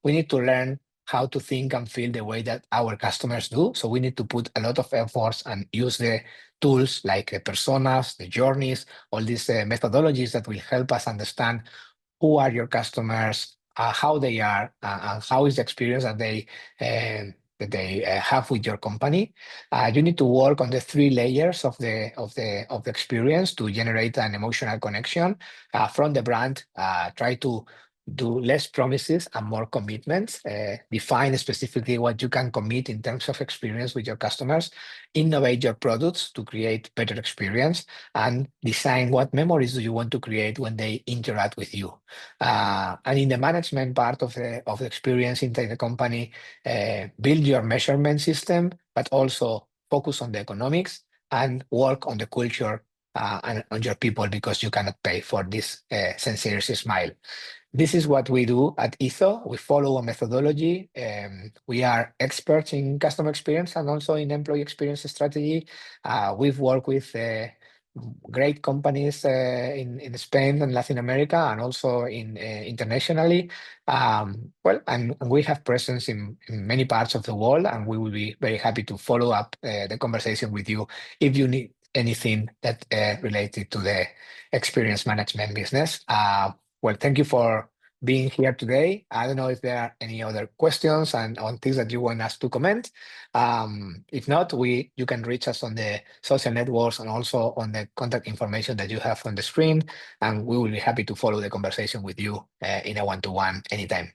We need to learn how to think and feel the way that our customers do. So we need to put a lot of efforts and use the tools like the personas, the journeys, all these methodologies that will help us understand who are your customers, how they are, and how is the experience that they have with your company. You need to work on the 3 layers of the experience to generate an emotional connection from the brand. Try to do less promises and more commitments. Define specifically what you can commit in terms of experience with your customers. Innovate your products to create better experience, and design what memories do you want to create when they interact with you. And in the management part of the experience inside the company, build your measurement system, but also focus on the economics and work on the culture and on your people, because you cannot pay for this sincere smile. This is what we do at Etho. We follow a methodology. We are experts in customer experience and also in employee experience strategy. We've worked with great companies in Spain and Latin America, and also internationally. And we have presence in many parts of the world, and we will be very happy to follow up the conversation with you if you need anything that related to the experience management business. Thank you for being here today. I don't know if there are any other questions and on things that you want us to comment. If not, you can reach us on the social networks and also on the contact information that you have on the screen, and we will be happy to follow the conversation with you in a one-to-one anytime.